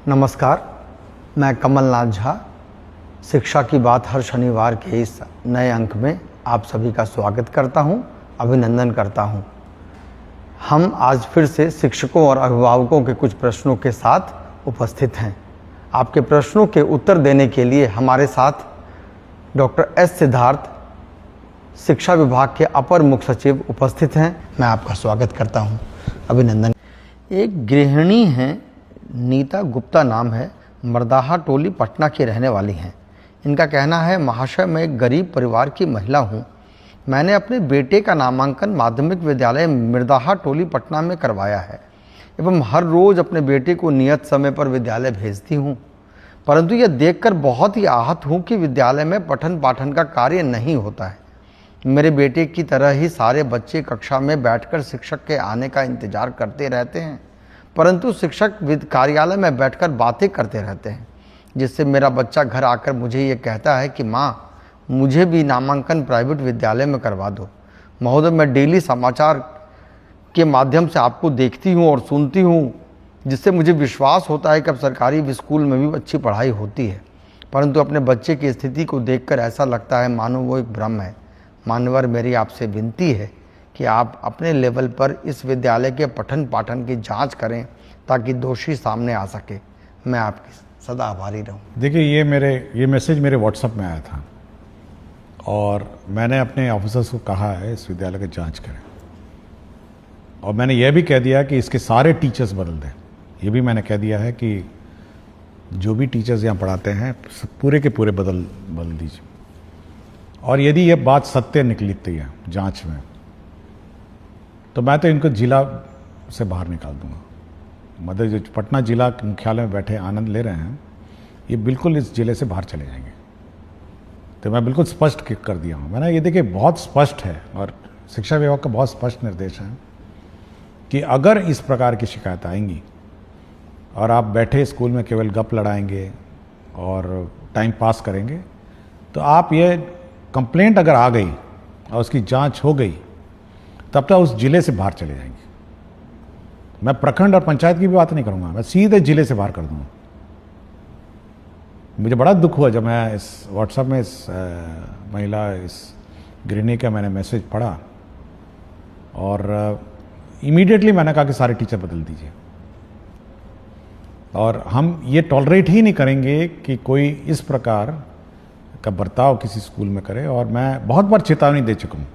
नमस्कार, मैं कमलनाथ झा। शिक्षा की बात हर शनिवार के इस नए अंक में आप सभी का स्वागत करता हूं, अभिनंदन करता हूं। हम आज फिर से शिक्षकों और अभिभावकों के कुछ प्रश्नों के साथ उपस्थित हैं। आपके प्रश्नों के उत्तर देने के लिए हमारे साथ डॉक्टर एस सिद्धार्थ, शिक्षा विभाग के अपर मुख्य सचिव उपस्थित हैं। मैं आपका स्वागत करता हूं, अभिनंदन। एक गृहिणी हैं, नीता गुप्ता नाम है, मर्दाहा टोली पटना की रहने वाली हैं। इनका कहना है, महाशय मैं एक गरीब परिवार की महिला हूं। मैंने अपने बेटे का नामांकन माध्यमिक विद्यालय मिर्दाहा टोली पटना में करवाया है एवं हर रोज़ अपने बेटे को नियत समय पर विद्यालय भेजती हूं, परंतु यह देखकर बहुत ही आहत हूं कि विद्यालय में पठन पाठन का कार्य नहीं होता है। मेरे बेटे की तरह ही सारे बच्चे कक्षा में बैठकर शिक्षक के आने का इंतजार करते रहते हैं, परंतु शिक्षक कार्यालय में बैठकर बातें करते रहते हैं, जिससे मेरा बच्चा घर आकर मुझे ये कहता है कि माँ, मुझे भी नामांकन प्राइवेट विद्यालय में करवा दो। महोदय, मैं डेली समाचार के माध्यम से आपको देखती हूँ और सुनती हूँ, जिससे मुझे विश्वास होता है कि अब सरकारी स्कूल में भी अच्छी पढ़ाई होती है, परंतु अपने बच्चे की स्थिति को देखकर ऐसा लगता है मानो वो एक भ्रम है। मान्यवर, मेरी आपसे विनती है कि आप अपने लेवल पर इस विद्यालय के पठन पाठन की जांच करें ताकि दोषी सामने आ सके। मैं आपकी सदा आभारी रहूं। देखिए, ये मैसेज मेरे व्हाट्सएप में आया था और मैंने अपने ऑफिसर्स को कहा है इस विद्यालय की जांच करें, और मैंने यह भी कह दिया कि इसके सारे टीचर्स बदल दें। ये भी मैंने कह दिया है कि जो भी टीचर्स यहाँ पढ़ाते हैं पूरे के पूरे बदल दीजिए, और यदि यह बात सत्य निकलती है जांच में तो मैं तो इनको जिला से बाहर निकाल दूंगा। मतलब जो पटना जिला मुख्यालय में बैठे आनंद ले रहे हैं, ये बिल्कुल इस जिले से बाहर चले जाएंगे। तो मैं बिल्कुल स्पष्ट कर दिया हूँ। मैंने ये देखिए बहुत स्पष्ट है, और शिक्षा विभाग का बहुत स्पष्ट निर्देश है कि अगर इस प्रकार की शिकायत आएंगी और आप बैठे स्कूल में केवल गप लड़ाएंगे और टाइम पास करेंगे, तो आप ये कंप्लेंट अगर आ गई और उसकी जांच हो गई, तब तक उस जिले से बाहर चले जाएंगे। मैं प्रखंड और पंचायत की भी बात नहीं करूंगा, मैं सीधे जिले से बाहर कर दूंगा। मुझे बड़ा दुख हुआ जब मैं इस व्हाट्सएप में इस महिला, इस गृहिणी का मैंने मैसेज पढ़ा, और इमीडिएटली मैंने कहा कि सारे टीचर बदल दीजिए, और हम ये टॉलरेट ही नहीं करेंगे कि कोई इस प्रकार का बर्ताव किसी स्कूल में करे। और मैं बहुत बार चेतावनी दे चुका हूँ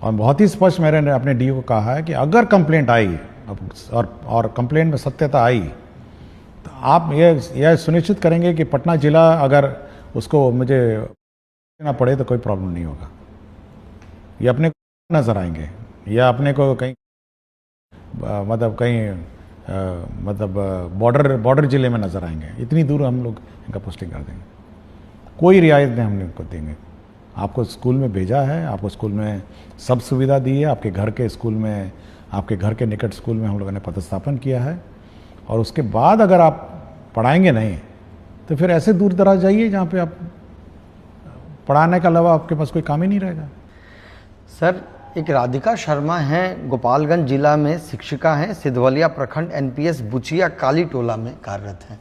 और बहुत ही स्पष्ट मैंने अपने डीओ को कहा है कि अगर कंप्लेंट आई और कंप्लेंट में सत्यता आई, तो आप यह सुनिश्चित करेंगे कि पटना जिला अगर उसको मुझे ना पड़े तो कोई प्रॉब्लम नहीं होगा। ये अपने को नजर आएंगे या अपने को कहीं बॉर्डर जिले में नजर आएंगे। इतनी दूर हम लोग इनका पोस्टिंग कर देंगे, कोई रियायत नहीं हम लोग को देंगे। आपको स्कूल में भेजा है, आपको स्कूल में सब सुविधा दी है, आपके घर के स्कूल में, आपके घर के निकट स्कूल में हम लोगों ने पदस्थापन किया है, और उसके बाद अगर आप पढ़ाएंगे नहीं तो फिर ऐसे दूर दराज जाइए जहाँ पे आप पढ़ाने के अलावा आपके पास कोई काम ही नहीं रहेगा। सर, एक राधिका शर्मा हैं, गोपालगंज जिला में शिक्षिका हैं, सिधवलिया प्रखंड एनपीएस बुचिया काली टोला में कार्यरत हैं।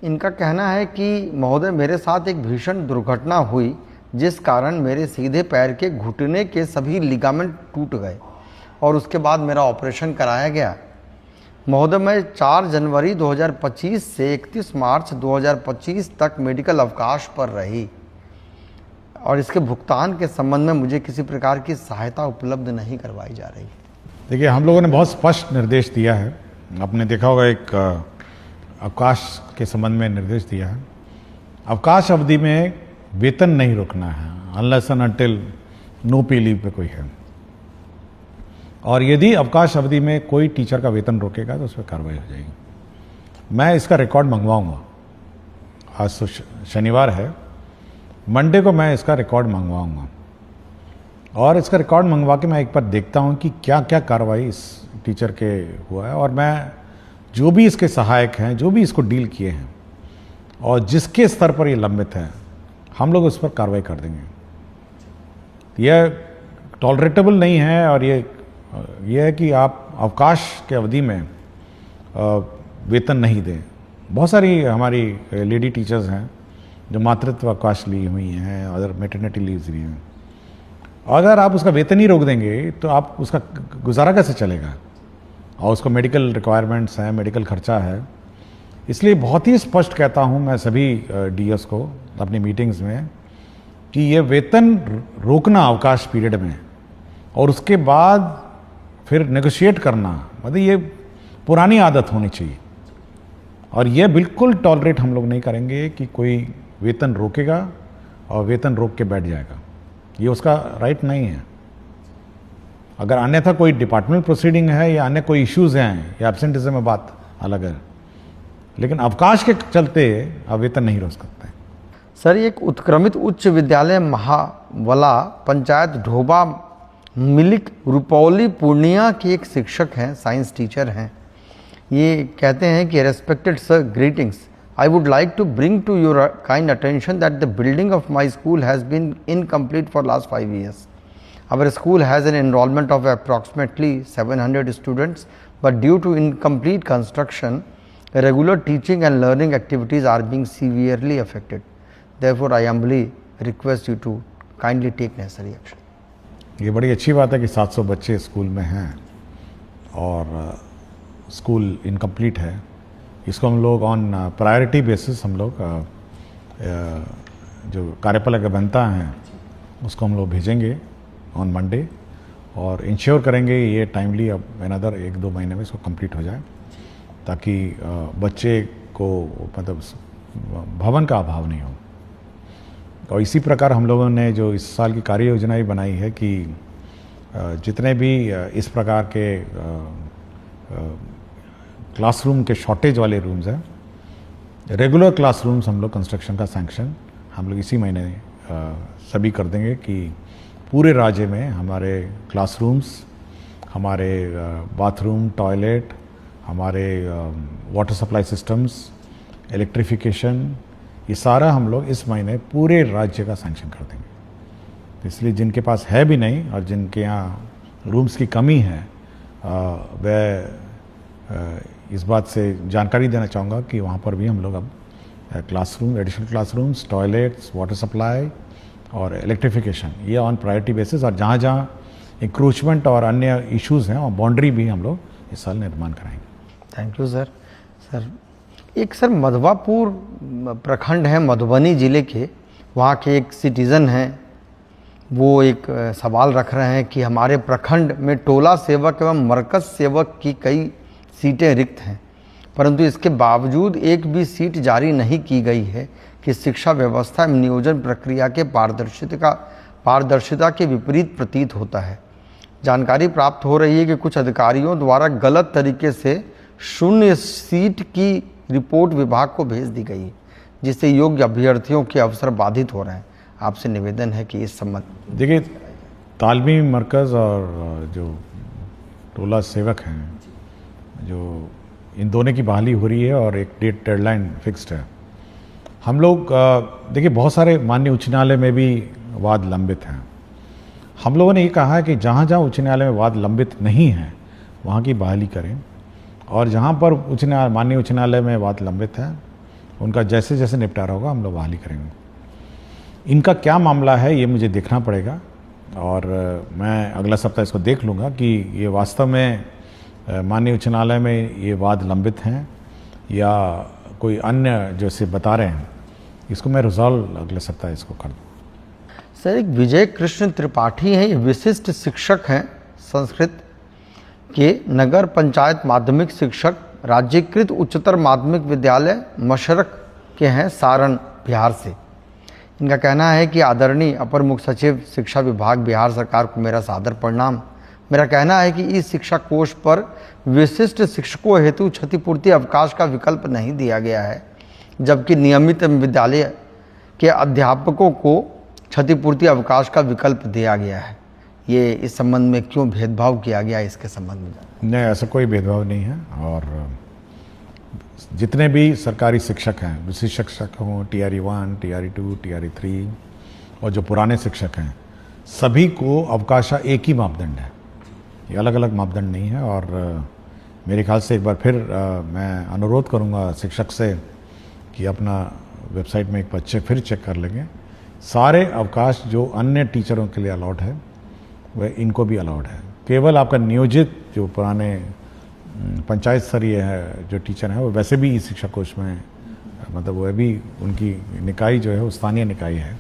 इनका कहना है कि महोदय, मेरे साथ एक भीषण दुर्घटना हुई जिस कारण मेरे सीधे पैर के घुटने के सभी लिगामेंट टूट गए और उसके बाद मेरा ऑपरेशन कराया गया। महोदय, मैं 4 जनवरी 2025 से 31 मार्च 2025 तक मेडिकल अवकाश पर रही और इसके भुगतान के संबंध में मुझे किसी प्रकार की सहायता उपलब्ध नहीं करवाई जा रही। देखिए, हम लोगों ने बहुत स्पष्ट निर्देश दिया है। आपने देखा होगा एक अवकाश के संबंध में निर्देश दिया है। अवकाश अवधि में वेतन नहीं रोकना है, अनलेस एंड अनटिल नो पे लीव पे कोई है, और यदि अवकाश अवधि में कोई टीचर का वेतन रोकेगा तो उस पर कार्रवाई हो जाएगी। मैं इसका रिकॉर्ड मंगवाऊंगा। आज तो शनिवार है, मंडे को मैं इसका रिकॉर्ड मंगवाऊंगा, और इसका रिकॉर्ड मंगवा के मैं एक बार देखता हूं कि क्या क्या कार्रवाई इस टीचर के हुआ है, और मैं जो भी इसके सहायक हैं, जो भी इसको डील किए हैं और जिसके स्तर पर ये लंबित है, हम लोग उस पर कार्रवाई कर देंगे। यह टॉलरेटेबल नहीं है, और ये है कि आप अवकाश के अवधि में वेतन नहीं दें। बहुत सारी हमारी लेडी टीचर्स हैं जो मातृत्व अवकाश ली हुई हैं, अदर मैटरनिटी लीव्स ली हैं। अगर आप उसका वेतन ही रोक देंगे तो आप उसका गुजारा कैसे चलेगा? और उसको मेडिकल रिक्वायरमेंट्स हैं, मेडिकल खर्चा है। इसलिए बहुत ही स्पष्ट कहता हूं मैं सभी डीएस को अपनी मीटिंग्स में कि ये वेतन रोकना अवकाश पीरियड में और उसके बाद फिर नेगोशिएट करना, मतलब ये पुरानी आदत होनी चाहिए। और ये बिल्कुल टॉलरेट हम लोग नहीं करेंगे कि कोई वेतन रोकेगा और वेतन रोक के बैठ जाएगा। ये उसका राइट नहीं है। अगर अन्यथा कोई डिपार्टमेंट प्रोसीडिंग है या अन्य कोई इश्यूज हैं या एब्सेंटिज्म में बात अलग है, लेकिन अवकाश के चलते आप वेतन नहीं रोक सकते। सर, एक उत्क्रमित उच्च विद्यालय महावला पंचायत ढोबा मिलिक रुपौली पूर्णिया के एक शिक्षक हैं, साइंस टीचर हैं। ये कहते हैं कि respected sir, greetings, I would like to bring to your kind attention that the building of my school has been incomplete for last 5 years. Our school has an enrollment of approximately 700 students, but due to incomplete construction, regular teaching and learning activities are being severely affected. Therefore, I humbly request you to kindly take necessary action. ये बड़ी अच्छी बात है कि 700 बच्चे school में हैं और स्कूल इनकम्प्लीट है। इसको हम लोग ऑन प्रायोरिटी बेसिस हम लोग जो कार्यपालक अभियंता हैं उसको हम लोग भेजेंगे ऑन मंडे और इंश्योर करेंगे ये टाइमली अब अनदर 1-2 महीने में इसको कंप्लीट हो जाए, ताकि बच्चे को मतलब भवन का अभाव नहीं हो। और इसी प्रकार हम लोगों ने जो इस साल की कार्य योजना भी बनाई है कि जितने भी इस प्रकार के क्लासरूम के शॉर्टेज वाले रूम्स हैं, रेगुलर क्लासरूम्स हम लोग कंस्ट्रक्शन का सैंक्शन हम लोग इसी महीने सभी कर देंगे कि पूरे राज्य में हमारे क्लासरूम्स, हमारे बाथरूम, टॉयलेट, हमारे वाटर सप्लाई सिस्टम्स, इलेक्ट्रिफिकेशन, ये सारा हम लोग इस महीने पूरे राज्य का सैंक्शन कर देंगे। इसलिए जिनके पास है भी नहीं और जिनके यहाँ रूम्स की कमी है वह इस बात से जानकारी देना चाहूँगा कि वहाँ पर भी हम लोग अब classroom, additional classrooms, toilets, water supply और इलेक्ट्रिफिकेशन ये ऑन प्रायोरिटी बेसिस, और जहाँ जहाँ इंक्रोचमेंट और अन्य इश्यूज़ हैं और बाउंड्री भी हम लोग इस साल निर्माण कराएंगे। Thank you sir. सर, एक सर मधवापुर प्रखंड है मधुबनी ज़िले के, वहाँ के एक सिटीज़न हैं, वो एक सवाल रख रहे हैं कि हमारे प्रखंड में टोला सेवक एवं मरकज़ सेवक की कई सीटें रिक्त हैं, परंतु इसके बावजूद एक भी सीट जारी नहीं की गई है कि शिक्षा व्यवस्था एवं नियोजन प्रक्रिया के पारदर्शिता के विपरीत प्रतीत होता है। जानकारी प्राप्त हो रही है कि कुछ अधिकारियों द्वारा गलत तरीके से 0 सीट की रिपोर्ट विभाग को भेज दी गई है, जिससे योग्य अभ्यर्थियों के अवसर बाधित हो रहे हैं। आपसे निवेदन है कि इस संबंध। देखिए, तालमी मरकज़ और जो टोला सेवक हैं, जो इन दोनों की बहाली हो रही है और एक डेडलाइन फिक्स्ड है। हम लोग देखिए बहुत सारे माननीय उच्च न्यायालय में भी वाद लंबित हैं। हम लोगों ने ये कहा है कि जहाँ जहाँ उच्च न्यायालय में वाद लंबित नहीं है वहाँ की बहाली करें, और जहाँ पर माननीय उच्च न्यायालय में वाद लंबित है उनका जैसे जैसे निपटारा होगा हम लोग बहाली करेंगे। इनका क्या मामला है ये मुझे देखना पड़ेगा और मैं अगला सप्ताह इसको देख लूँगा कि ये वास्तव में माननीय उच्च न्यायालय में ये वाद लंबित हैं या कोई अन्य जैसे बता रहे हैं। इसको मैं रिजॉल्व अगले सप्ताह इसको कर दूँ। सर, एक विजय कृष्ण त्रिपाठी हैं, ये विशिष्ट शिक्षक हैं संस्कृत के, नगर पंचायत माध्यमिक शिक्षक, राज्यकृत उच्चतर माध्यमिक विद्यालय मशरक के हैं, सारण बिहार से। इनका कहना है कि आदरणीय अपर मुख्य सचिव शिक्षा विभाग बिहार सरकार को मेरा सादर प्रणाम। मेरा कहना है कि इस शिक्षा कोष पर विशिष्ट शिक्षकों हेतु क्षतिपूर्ति अवकाश का विकल्प नहीं दिया गया है, जबकि नियमित विद्यालय के अध्यापकों को क्षतिपूर्ति अवकाश का विकल्प दिया गया है। ये इस संबंध में क्यों भेदभाव किया गया, इसके संबंध में? नहीं, ऐसा कोई भेदभाव नहीं है। और जितने भी सरकारी शिक्षक हैं, विशिष्ट शिक्षक हों, TRE 1, TRE 2, TRE 3 और जो पुराने शिक्षक हैं, सभी को अवकाश एक ही मापदंड है, ये अलग अलग मापदंड नहीं है। और मेरे ख्याल से एक बार फिर मैं अनुरोध करूंगा शिक्षक से कि अपना वेबसाइट में एक बार फिर चेक कर लेंगे। सारे अवकाश जो अन्य टीचरों के लिए अलाउड है वह इनको भी अलाउड है। केवल आपका नियोजित जो पुराने पंचायत स्तरीय है जो टीचर हैं वो वैसे भी शिक्षा कोष में मतलब वह भी उनकी निकाय जो है वो स्थानीय निकाय है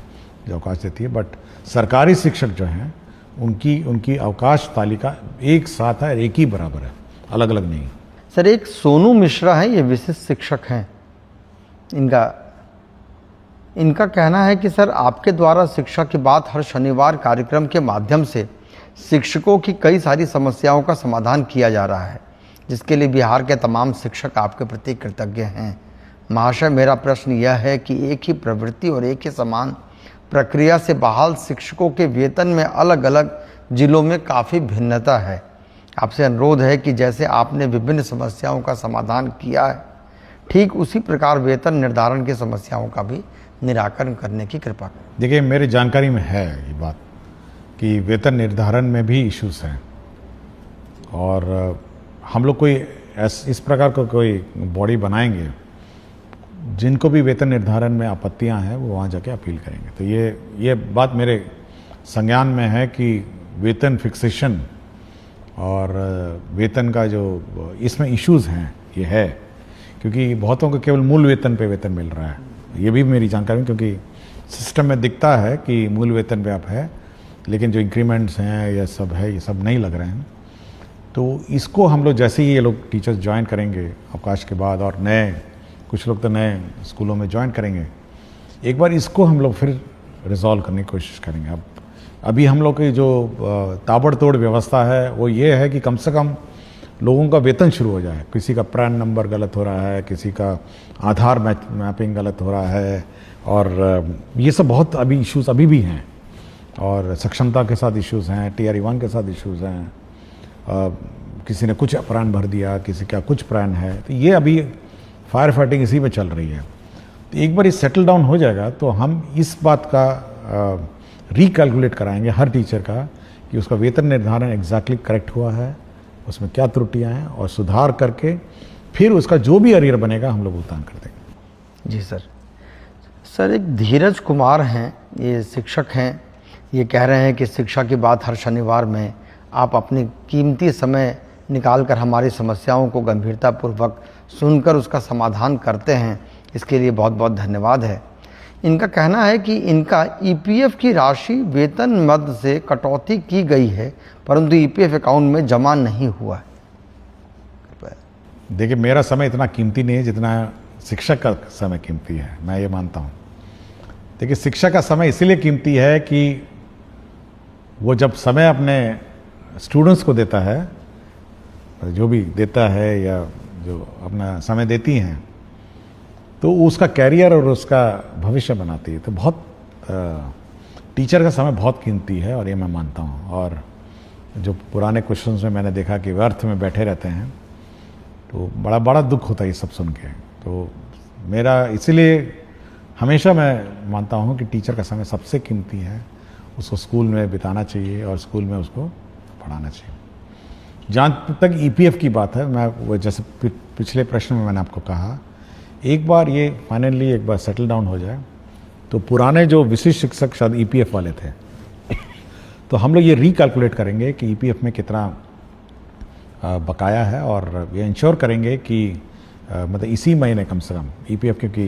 जो अवकाश देती है, बट सरकारी शिक्षक जो हैं उनकी अवकाश तालिका एक साथ है, एक ही बराबर है, अलग अलग नहीं। सर एक सोनू मिश्रा है, ये विशिष्ट शिक्षक हैं, इनका कहना है कि सर आपके द्वारा शिक्षा की बात हर शनिवार कार्यक्रम के माध्यम से शिक्षकों की कई सारी समस्याओं का समाधान किया जा रहा है, जिसके लिए बिहार के तमाम शिक्षक आपके प्रति कृतज्ञ हैं। महाशय, मेरा प्रश्न यह है कि एक ही प्रवृत्ति और एक ही समान प्रक्रिया से बहाल शिक्षकों के वेतन में अलग अलग जिलों में काफ़ी भिन्नता है। आपसे अनुरोध है कि जैसे आपने विभिन्न समस्याओं का समाधान किया है, ठीक उसी प्रकार वेतन निर्धारण की समस्याओं का भी निराकरण करने की कृपा करें। देखिए, मेरी जानकारी में है ये बात कि वेतन निर्धारण में भी इश्यूज हैं और हम लोग कोई इस प्रकार का कोई बॉडी बनाएंगे जिनको भी वेतन निर्धारण में आपत्तियां हैं वो वहाँ जाके अपील करेंगे। तो ये बात मेरे संज्ञान में है कि वेतन फिक्सेशन और वेतन का जो इसमें इश्यूज हैं ये है, क्योंकि बहुतों को केवल मूल वेतन पे वेतन मिल रहा है। ये भी मेरी जानकारी में, क्योंकि सिस्टम में दिखता है कि मूल वेतन पे आप है, लेकिन जो इंक्रीमेंट्स हैं ये सब है, ये सब नहीं लग रहे हैं। तो इसको हम लोग जैसे ही ये लोग टीचर्स ज्वाइन करेंगे अवकाश के बाद, और कुछ लोग तो नए स्कूलों में ज्वाइन करेंगे, एक बार इसको हम लोग फिर रिजॉल्व करने की कोशिश करेंगे। अभी हम लोग की जो ताबड़तोड़ व्यवस्था है वो ये है कि कम से कम लोगों का वेतन शुरू हो जाए। किसी का पैन नंबर गलत हो रहा है, किसी का आधार मैपिंग गलत हो रहा है, और ये सब बहुत अभी इश्यूज अभी भी हैं, और सक्षमता के साथ इश्यूज हैं, TRE 1 के साथ इश्यूज हैं, किसी ने कुछ प्राण भर दिया, किसी का कुछ प्राण है। तो ये अभी फायर फाइटिंग इसी में चल रही है। तो एक बार ये सेटल डाउन हो जाएगा तो हम इस बात का रिकैलकुलेट कराएंगे हर टीचर का कि उसका वेतन निर्धारण एग्जैक्टली करेक्ट हुआ है, उसमें क्या त्रुटियां हैं, और सुधार करके फिर उसका जो भी अरियर बनेगा हम लोग भुगतान कर देंगे। जी सर एक धीरज कुमार हैं, ये शिक्षक हैं, ये कह रहे हैं कि शिक्षा की बात हर शनिवार में आप अपनी कीमती समय निकालकर हमारी समस्याओं को गंभीरतापूर्वक सुनकर उसका समाधान करते हैं, इसके लिए बहुत बहुत धन्यवाद है। इनका कहना है कि इनका EPF की राशि वेतन मद से कटौती की गई है, परंतु EPF अकाउंट में जमा नहीं हुआ है। देखिए, मेरा समय इतना कीमती नहीं है जितना शिक्षक का समय कीमती है, मैं ये मानता हूँ। देखिए, शिक्षक का समय इसीलिए कीमती है कि वो जब समय अपने स्टूडेंट्स को देता है, जो भी देता है या जो अपना समय देती हैं, तो उसका कैरियर और उसका भविष्य बनाती है। तो बहुत टीचर का समय बहुत कीमती है, और ये मैं मानता हूँ। और जो पुराने क्वेश्चंस में मैंने देखा कि व्यर्थ में बैठे रहते हैं, तो बड़ा बड़ा दुख होता है ये सब सुन के। तो मेरा इसीलिए हमेशा मैं मानता हूँ कि टीचर का समय सबसे कीमती है, उसको स्कूल में बिताना चाहिए और स्कूल में उसको पढ़ाना चाहिए। जहाँ तक EPF की बात है, मैं वो जैसे पिछले प्रश्न में मैंने आपको कहा, एक बार ये फाइनली एक बार सेटल डाउन हो जाए तो पुराने जो विशिष्ट शिक्षक शायद EPF वाले थे तो हम लोग ये रिकैलकुलेट करेंगे कि EPF में कितना बकाया है, और ये इंश्योर करेंगे कि मतलब इसी महीने कम से कम EPF क्योंकि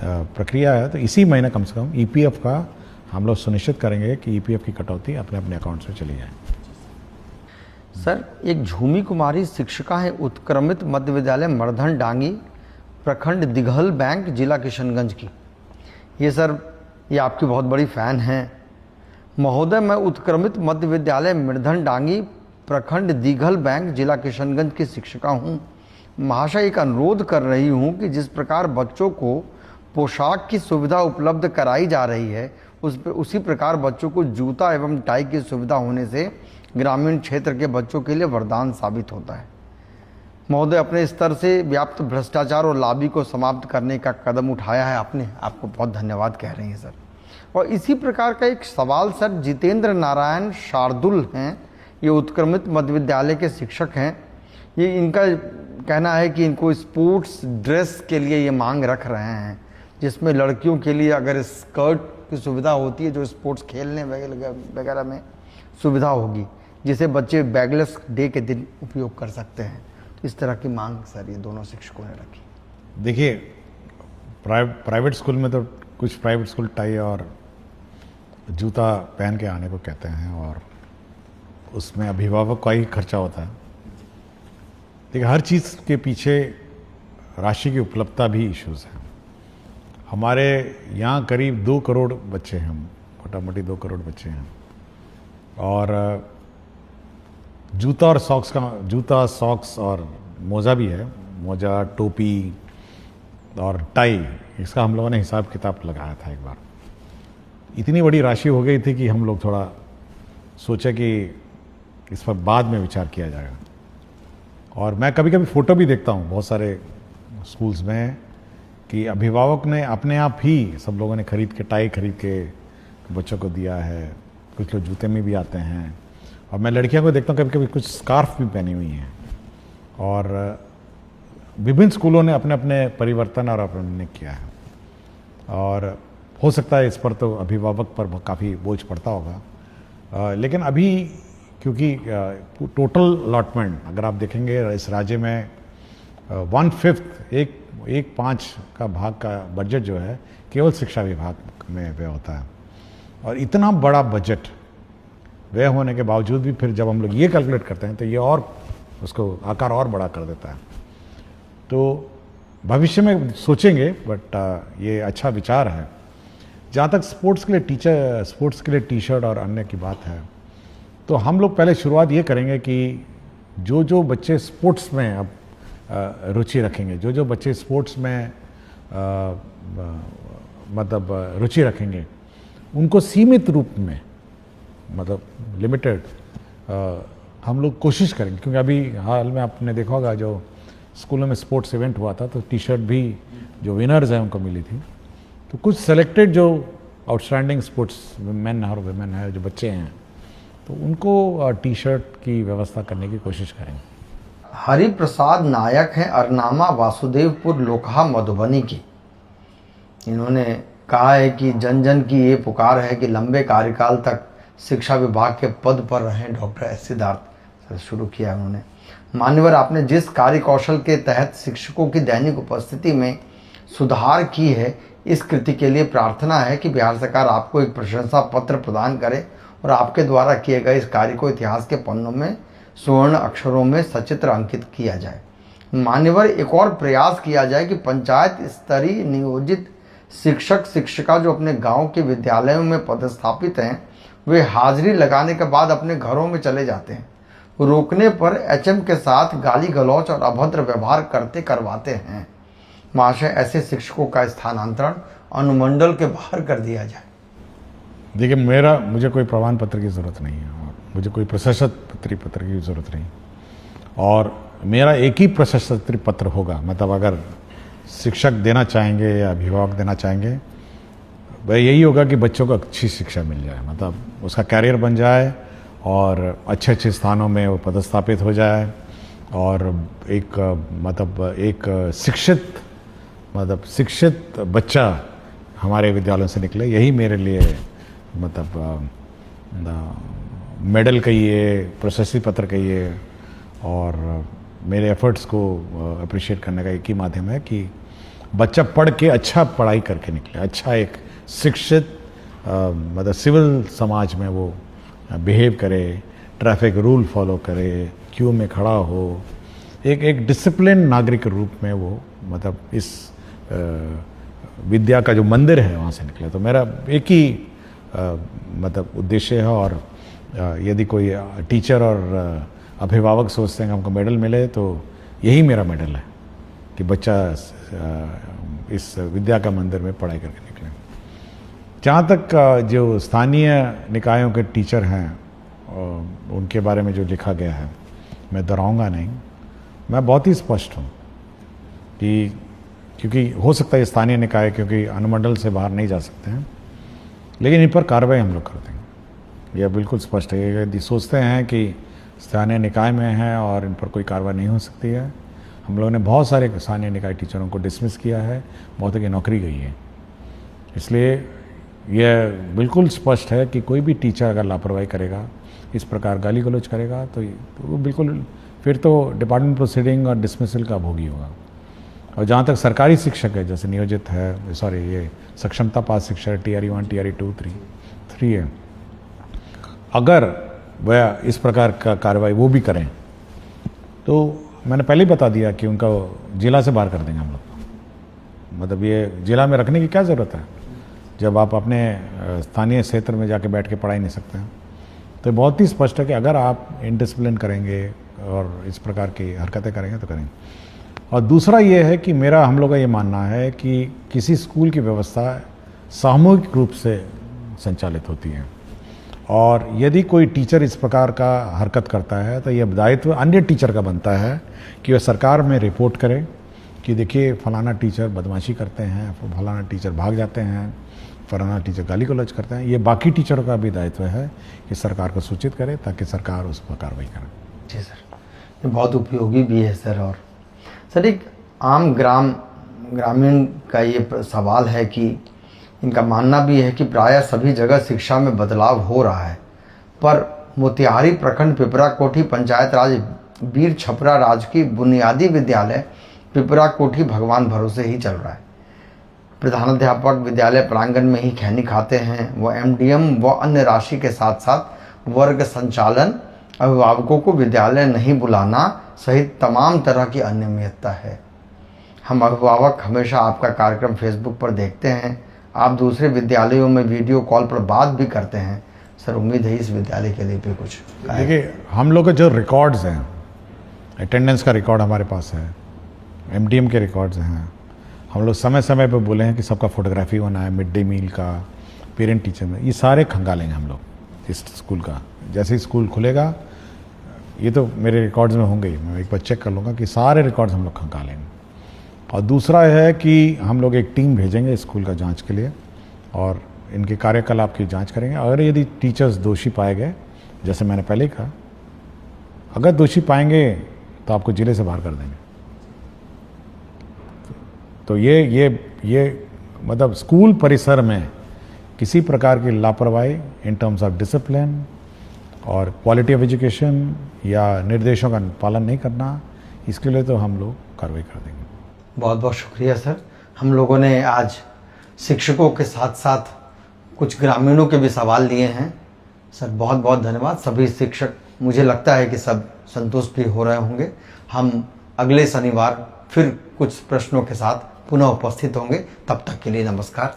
प्रक्रिया है, तो इसी महीने कम से कम EPF का हम लोग सुनिश्चित करेंगे कि EPF की कटौती अपने अपने अकाउंट्स में चली जाए। सर एक झूमी कुमारी शिक्षिका है, उत्क्रमित मध्य विद्यालय मर्धन डांगी, प्रखंड दिघल बैंक, जिला किशनगंज की। ये आपकी बहुत बड़ी फ़ैन हैं। महोदय, मैं उत्क्रमित मध्य विद्यालय मर्धन डांगी, प्रखंड दिघल बैंक, जिला किशनगंज की शिक्षिका हूँ। महाशय, एक अनुरोध कर रही हूँ कि जिस प्रकार बच्चों को पोशाक की सुविधा उपलब्ध कराई जा रही है, उसी प्रकार बच्चों को जूता एवं टाई की सुविधा होने से ग्रामीण क्षेत्र के बच्चों के लिए वरदान साबित होता है। महोदय, अपने स्तर से व्याप्त भ्रष्टाचार और लाबी को समाप्त करने का कदम उठाया है आपने, आपको बहुत धन्यवाद कह रहे हैं सर। और इसी प्रकार का एक सवाल सर जितेंद्र नारायण शार्दुल हैं, ये उत्क्रमित मध्य विद्यालय के शिक्षक हैं। ये इनका कहना है कि इनको स्पोर्ट्स ड्रेस के लिए ये मांग रख रहे हैं, जिसमें लड़कियों के लिए अगर स्कर्ट की सुविधा होती है जो स्पोर्ट्स खेलने वगैरह में सुविधा होगी, जिसे बच्चे बैगलेस डे के दिन उपयोग कर सकते हैं। तो इस तरह की मांग सर ये दोनों शिक्षकों ने रखी। देखिए, प्राइवेट स्कूल में तो कुछ प्राइवेट स्कूल टाई और जूता पहन के आने को कहते हैं और उसमें अभिभावक का ही खर्चा होता है। देखिए, हर चीज़ के पीछे राशि की उपलब्धता भी इश्यूज़ हैं। हमारे यहाँ करीब 2 करोड़ बच्चे हैं, मोटा मोटी 2 करोड़ बच्चे हैं, और जूता सॉक्स और मोज़ा भी है, मोज़ा, टोपी और टाई, इसका हम लोगों ने हिसाब किताब लगाया था एक बार। इतनी बड़ी राशि हो गई थी कि हम लोग थोड़ा सोचे कि इस पर बाद में विचार किया जाएगा। और मैं कभी कभी फ़ोटो भी देखता हूँ बहुत सारे स्कूल्स में कि अभिभावक ने अपने आप ही, सब लोगों ने खरीद के, टाई खरीद के बच्चों को दिया है। कुछ लोग जूते में भी आते हैं, और मैं लड़कियों को देखता हूँ कभी कभी कुछ स्कार्फ भी पहनी हुई हैं। और विभिन्न स्कूलों ने अपने अपने परिवर्तन और अपने किया है, और हो सकता है इस पर तो अभिभावक पर काफ़ी बोझ पड़ता होगा। लेकिन अभी क्योंकि टोटल अलॉटमेंट अगर आप देखेंगे इस राज्य में 1/5 एक पाँच का भाग का बजट जो है केवल शिक्षा विभाग में व्यय होता है। और इतना बड़ा बजट व्यय होने के बावजूद भी फिर जब हम लोग ये कैलकुलेट करते हैं तो ये और उसको आकार और बड़ा कर देता है। तो भविष्य में सोचेंगे, बट ये अच्छा विचार है। जहाँ तक स्पोर्ट्स के लिए टी शर्ट और अन्य की बात है, तो हम लोग पहले शुरुआत ये करेंगे कि जो बच्चे स्पोर्ट्स में अब रुचि रखेंगे, जो बच्चे स्पोर्ट्स में मतलब रुचि रखेंगे, उनको सीमित रूप में, मतलब लिमिटेड, हम लोग कोशिश करेंगे। क्योंकि अभी हाल में आपने देखा होगा जो स्कूलों में स्पोर्ट्स इवेंट हुआ था, तो टी शर्ट भी जो विनर्स हैं उनको मिली थी। तो कुछ सेलेक्टेड जो आउटस्टैंडिंग स्पोर्ट्स मैन और वुमेन है, जो बच्चे हैं, तो उनको टी शर्ट की व्यवस्था करने की कोशिश करेंगे। हरिप्रसाद नायक हैं अरनामा वासुदेवपुर लोकहा मधुबनी की। इन्होंने कहा है कि जन जन की ये पुकार है कि लंबे कार्यकाल तक शिक्षा विभाग के पद पर रहें डॉक्टर एस सिद्धार्थ। शुरू किया उन्होंने। मान्यवर, आपने जिस कार्य कौशल के तहत शिक्षकों की दैनिक उपस्थिति में सुधार की है, इस कृति के लिए प्रार्थना है कि बिहार सरकार आपको एक प्रशंसा पत्र प्रदान करे और आपके द्वारा किए गए इस कार्य को इतिहास के पन्नों में स्वर्ण अक्षरों में सचित्र अंकित किया जाए। मान्यवर, एक और प्रयास किया जाए कि पंचायत स्तरीय नियोजित शिक्षक शिक्षिका जो अपने गांव के विद्यालयों में पदस्थापित हैं, वे हाजिरी लगाने के बाद अपने घरों में चले जाते हैं। रोकने पर एचएम के साथ गाली गलौच और अभद्र व्यवहार करवाते हैं। महाशय, ऐसे शिक्षकों का स्थानांतरण अनुमंडल के बाहर कर दिया जाए। देखिए, मुझे कोई प्रमाण पत्र की ज़रूरत नहीं है, और मुझे कोई प्रशस्ति पत्र की ज़रूरत नहीं, और मेरा एक ही प्रशस्ति पत्र होगा। मतलब अगर शिक्षक देना चाहेंगे या अभिभावक देना चाहेंगे, वह यही होगा कि बच्चों को अच्छी शिक्षा मिल जाए, मतलब उसका कैरियर बन जाए और अच्छे अच्छे स्थानों में वो पदस्थापित हो जाए, और एक शिक्षित बच्चा हमारे विद्यालयों से निकले। यही मेरे लिए मेडल कहिए, प्रशस्ति पत्र कहिए, और मेरे एफर्ट्स को अप्रिशिएट करने का एक ही माध्यम है कि बच्चा पढ़ के अच्छा पढ़ाई करके निकले, अच्छा एक शिक्षित सिविल समाज में वो बिहेव करे, ट्रैफिक रूल फॉलो करे, क्यू में खड़ा हो, एक डिसिप्लिन नागरिक रूप में वो इस विद्या का जो मंदिर है वहाँ से निकले। तो मेरा एक ही उद्देश्य है, और यदि कोई टीचर और अभिभावक सोचते हैं कि हमको मेडल मिले, तो यही मेरा मेडल है कि बच्चा इस विद्या का मंदिर में पढ़ाई करके निकले। जहाँ तक जो स्थानीय निकायों के टीचर हैं उनके बारे में जो लिखा गया है, मैं दोहराऊंगा नहीं। मैं बहुत ही स्पष्ट हूँ कि क्योंकि हो सकता है स्थानीय निकाय क्योंकि अनुमंडल से बाहर नहीं जा सकते हैं, लेकिन इन पर कार्रवाई हम लोग कर देंगे। यह बिल्कुल स्पष्ट है। यदि सोचते हैं कि स्थानीय निकाय में हैं और इन पर कोई कार्रवाई नहीं हो सकती है। हम लोगों ने बहुत सारे स्थानीय निकाय टीचरों को डिसमिस किया है, बहुतों की नौकरी गई है। इसलिए यह बिल्कुल स्पष्ट है कि कोई भी टीचर अगर लापरवाही करेगा, इस प्रकार गाली गलौज करेगा, तो वो बिल्कुल फिर तो डिपार्टमेंट प्रोसीडिंग और डिसमिसल का भोगी होगा। और जहाँ तक सरकारी शिक्षक है, जैसे नियोजित है, सॉरी ये सक्षमता पास शिक्षक TRE 1, TRE 2, 3 है, अगर वह इस प्रकार का कार्रवाई वो भी करें तो मैंने पहले ही बता दिया कि उनका जिला से बाहर कर देंगे हम लोग। मतलब ये जिला में रखने की क्या ज़रूरत है जब आप अपने स्थानीय क्षेत्र में जाके बैठ के पढ़ा ही नहीं सकते हैं। तो बहुत ही स्पष्ट है कि अगर आप इनडिसिप्लिन करेंगे और इस प्रकार की हरकतें करेंगे तो करेंगे। और दूसरा ये है कि हम लोग का ये मानना है कि किसी स्कूल की व्यवस्था सामूहिक रूप से संचालित होती है, और यदि कोई टीचर इस प्रकार का हरकत करता है तो यह दायित्व अन्य टीचर का बनता है कि वह सरकार में रिपोर्ट करे कि देखिए फलाना टीचर बदमाशी करते हैं, फलाना टीचर भाग जाते हैं, फलाना टीचर गाली गलौज करते हैं। ये बाकी टीचरों का भी दायित्व है कि सरकार को सूचित करे ताकि सरकार उस पर कार्रवाई करे। जी सर, ये बहुत उपयोगी भी है सर। और सर एक आम ग्रामीण का ये सवाल है कि इनका मानना भी है कि प्रायः सभी जगह शिक्षा में बदलाव हो रहा है, पर मोतिहारी प्रखंड पिपरा कोठी पंचायत राज वीर छपरा राजकीय बुनियादी विद्यालय पिपरा कोठी भगवान भरोसे ही चल रहा है। प्रधानाध्यापक विद्यालय प्रांगण में ही खैनी खाते हैं। वह MDM व अन्य राशि के साथ साथ वर्ग संचालन, अभिभावकों को विद्यालय नहीं बुलाना सहित तमाम तरह की अनियमितता है। हम अभिभावक हमेशा आपका कार्यक्रम फेसबुक पर देखते हैं। आप दूसरे विद्यालयों में वीडियो कॉल पर बात भी करते हैं। सर उम्मीद है इस विद्यालय के लिए भी कुछ। देखिए हम लोग के जो रिकॉर्ड्स हैं, अटेंडेंस का रिकॉर्ड हमारे पास है, MDM के रिकॉर्ड्स हैं। हम लोग समय समय पर बोले हैं कि सबका फोटोग्राफी होना है, मिड डे मील का, पेरेंट टीचर में, ये सारे खंगालेंगे हम लोग इस स्कूल का। जैसे ही स्कूल खुलेगा, ये तो मेरे रिकॉर्ड्स में होंगे ही, मैं एक बार चेक कर लूँगा कि सारे रिकॉर्ड्स हम लोग खंगालेंगे। और दूसरा है कि हम लोग एक टीम भेजेंगे स्कूल का जांच के लिए और इनके कार्यकलाप की जांच करेंगे। अगर यदि टीचर्स दोषी पाए गए, जैसे मैंने पहले ही कहा, अगर दोषी पाएंगे तो आपको जिले से बाहर कर देंगे। तो ये मतलब स्कूल परिसर में किसी प्रकार की लापरवाही इन टर्म्स ऑफ डिसिप्लिन और क्वालिटी ऑफ एजुकेशन या निर्देशों का पालन नहीं करना, इसके लिए तो हम लोग कार्रवाई कर देंगे। बहुत बहुत शुक्रिया सर। हम लोगों ने आज शिक्षकों के साथ साथ कुछ ग्रामीणों के भी सवाल लिए हैं। सर बहुत बहुत धन्यवाद। सभी शिक्षक मुझे लगता है कि सब संतुष्ट भी हो रहे होंगे। हम अगले शनिवार फिर कुछ प्रश्नों के साथ पुनः उपस्थित होंगे। तब तक के लिए नमस्कार।